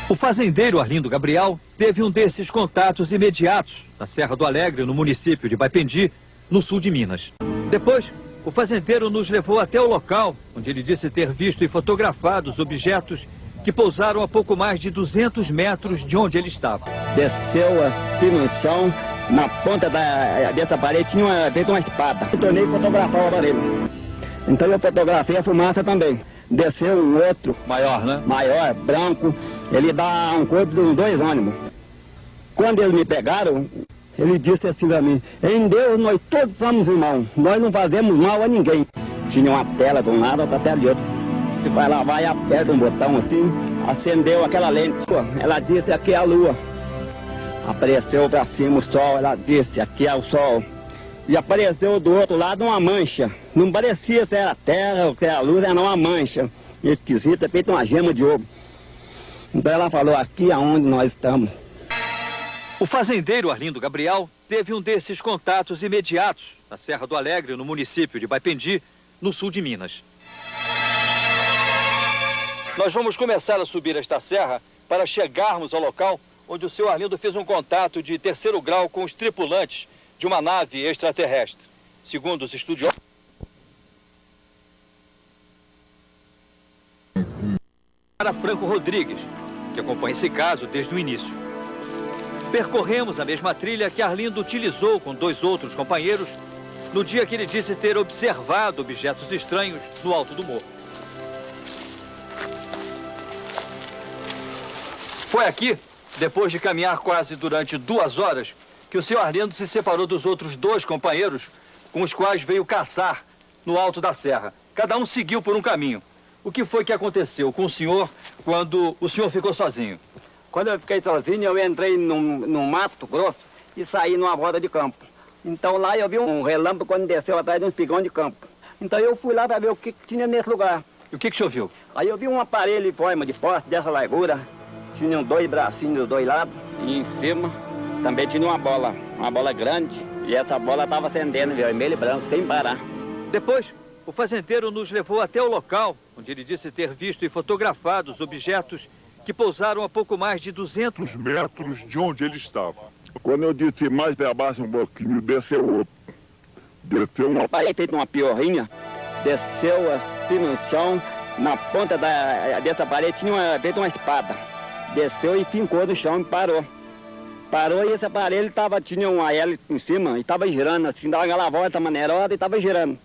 O fazendeiro Arlindo Gabriel teve um desses contatos imediatos na Serra do Alegre, no município de Baipendi, no sul de Minas. Depois, o fazendeiro nos levou até o local, onde ele disse ter visto e fotografado os objetos que pousaram a pouco mais de 200 metros de onde ele estava. Desceu assim no chão, na ponta dessa parede tinha feito uma espada. Eu tornei fotografar o aparelho. Então eu fotografei a fumaça também. Desceu um outro. Maior, né? Maior, branco. Ele dá um corpo de uns 2 ônibus. Quando eles me pegaram, ele disse assim pra mim: em Deus nós todos somos irmãos, nós não fazemos mal a ninguém. Tinha uma tela de um lado, outra tela de outro. Você vai lá, vai, aperta um botão assim, acendeu aquela lente. Ela disse: aqui é a lua. Apareceu pra cima o sol, ela disse: aqui é o sol. E apareceu do outro lado uma mancha. Não parecia se era a terra ou se era a luz, era uma mancha esquisita, feita uma gema de ouro. Então ela falou: aqui é onde nós estamos. O fazendeiro Arlindo Gabriel teve um desses contatos imediatos na Serra do Alegre, no município de Baipendi, no sul de Minas. Nós vamos começar a subir esta serra para chegarmos ao local onde o senhor Arlindo fez um contato de 3º grau com os tripulantes de uma nave extraterrestre. Segundo os estudiosos, para Franco Rodrigues, que acompanha esse caso desde o início. Percorremos a mesma trilha que Arlindo utilizou com 2 outros companheiros no dia que ele disse ter observado objetos estranhos no alto do morro. Foi aqui, depois de caminhar quase durante 2 horas, que o senhor Arlindo se separou dos outros 2 companheiros com os quais veio caçar no alto da serra. Cada um seguiu por um caminho. O que foi que aconteceu com o senhor quando o senhor ficou sozinho? Quando eu fiquei sozinho, eu entrei num mato grosso e saí numa roda de campo. Então lá eu vi um relâmpago quando desceu atrás de um espigão de campo. Então eu fui lá para ver o que tinha nesse lugar. E o que o senhor viu? Aí eu vi um aparelho em forma de poste dessa largura. Tinham 2 bracinhos dos 2 lados e em cima também tinha uma bola grande. E essa bola estava acendendo vermelho e branco, sem parar. Depois, o fazendeiro nos levou até o local onde ele disse ter visto e fotografado os objetos que pousaram a pouco mais de 200 metros de onde ele estava. Quando eu disse mais para baixo um pouquinho, desceu outro. Desceu uma... Aí feito uma piorrinha, desceu assim no chão, na ponta dessa parede tinha feito uma espada. Desceu e fincou no chão e parou. Parou e esse aparelho tinha uma hélice em cima e estava girando assim, dava aquela volta maneirosa e estava girando.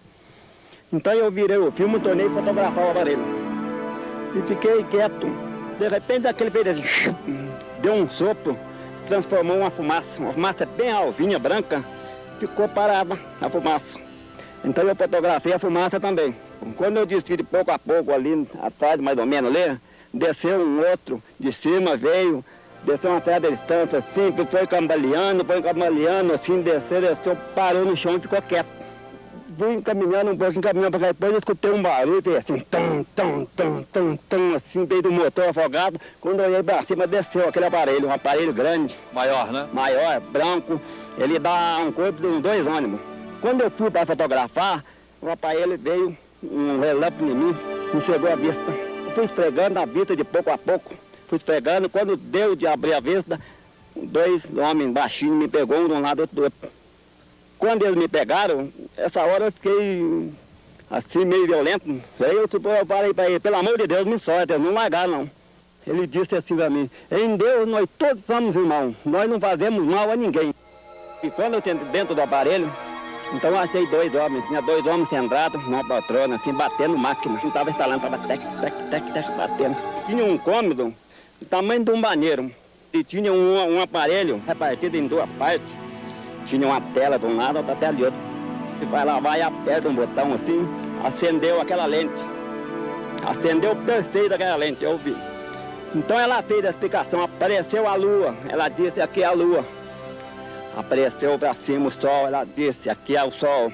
Então eu virei o filme e tornei fotografar o aparelho. E fiquei quieto. De repente aquele fez assim, deu um sopro, transformou uma fumaça bem alvinha, branca, ficou parada a fumaça. Então eu fotografei a fumaça também. Quando eu desci de pouco a pouco ali, atrás mais ou menos ali, desceu um outro, de cima veio, desceu uma certa distância assim, foi cambaleando, assim, desceu, parou no chão e ficou quieto. Fui caminhando um pouco, caminhando para cá, depois eu escutei um barulho, fez assim, assim, veio do motor afogado. Quando eu olhei para cima, desceu aquele aparelho, um aparelho grande. Maior, né? Maior, branco, ele dá um corpo de uns 2 ônibus. Quando eu fui para fotografar, o aparelho veio, um relâmpago em mim, me chegou à vista. Eu fui esfregando a vista de pouco a pouco, fui esfregando, quando deu de abrir a vista, 2 homens baixinhos me pegou um de um lado, outro do outro. Quando eles me pegaram, essa hora eu fiquei assim, meio violento. Aí eu falei para ele: pelo amor de Deus, me solta, eles não largaram não. Ele disse assim para mim: em Deus nós todos somos irmãos, nós não fazemos mal a ninguém. E quando eu entrei dentro do aparelho, então eu achei 2 homens, tinha 2 homens sentados numa poltrona, assim, batendo máquina. Não estava instalando, estava tec, batendo. Tinha um cômodo do tamanho de um banheiro e tinha um aparelho repartido em 2 partes. Tinha uma tela de um lado, outra tela de outro. Você vai lá, vai, aperta um botão assim, acendeu aquela lente. Acendeu perfeito aquela lente, eu vi. Então ela fez a explicação, apareceu a lua, ela disse: aqui é a lua. Apareceu para cima o sol, ela disse: aqui é o sol.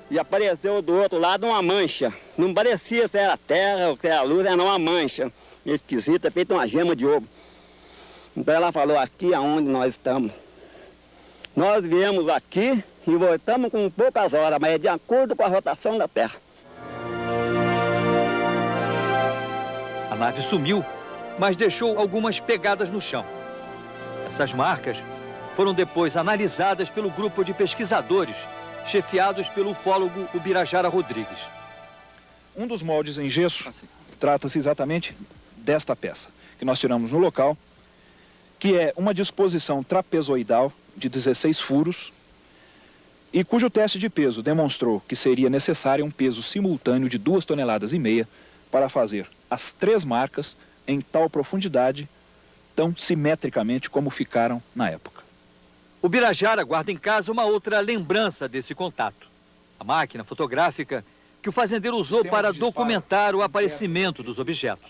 E apareceu do outro lado uma mancha. Não parecia se era a terra ou se era a luz, era uma mancha esquisita, feita uma gema de ovo. Então ela falou: aqui é onde nós estamos. Nós viemos aqui e voltamos com poucas horas, mas é de acordo com a rotação da Terra. A nave sumiu mas deixou algumas pegadas no chão. Essas marcas foram depois analisadas pelo grupo de pesquisadores, chefiados pelo ufólogo Ubirajara Rodrigues. Um dos moldes em gesso trata-se exatamente desta peça, que nós tiramos no local, que é uma disposição trapezoidal de 16 furos, e cujo teste de peso demonstrou que seria necessário um peso simultâneo de 2,5 toneladas para fazer as 3 marcas em tal profundidade, tão simetricamente como ficaram na época. O Ubirajara guarda em casa uma outra lembrança desse contato. A máquina fotográfica que o fazendeiro usou para documentar o aparecimento dos objetos.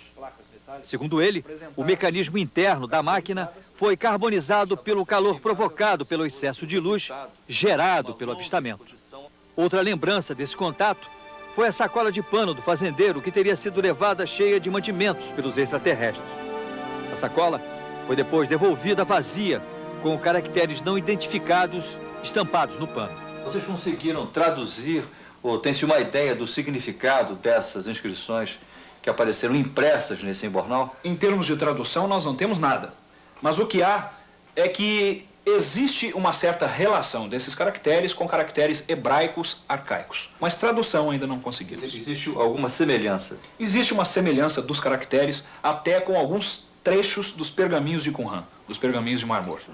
Segundo ele, o mecanismo interno da máquina foi carbonizado pelo calor provocado pelo excesso de luz gerado pelo avistamento. Outra lembrança desse contato foi a sacola de pano do fazendeiro que teria sido levada cheia de mantimentos pelos extraterrestres. A sacola foi depois devolvida vazia, com caracteres não identificados estampados no pano. Vocês conseguiram traduzir ou tem-se uma ideia do significado dessas inscrições que apareceram impressas nesse embornal? Em termos de tradução, nós não temos nada. Mas o que há é que existe uma certa relação desses caracteres com caracteres hebraicos arcaicos. Mas tradução ainda não conseguimos. Existe alguma semelhança? Existe uma semelhança dos caracteres até com alguns trechos dos pergaminhos de Qumran, dos pergaminhos de Mar Morto.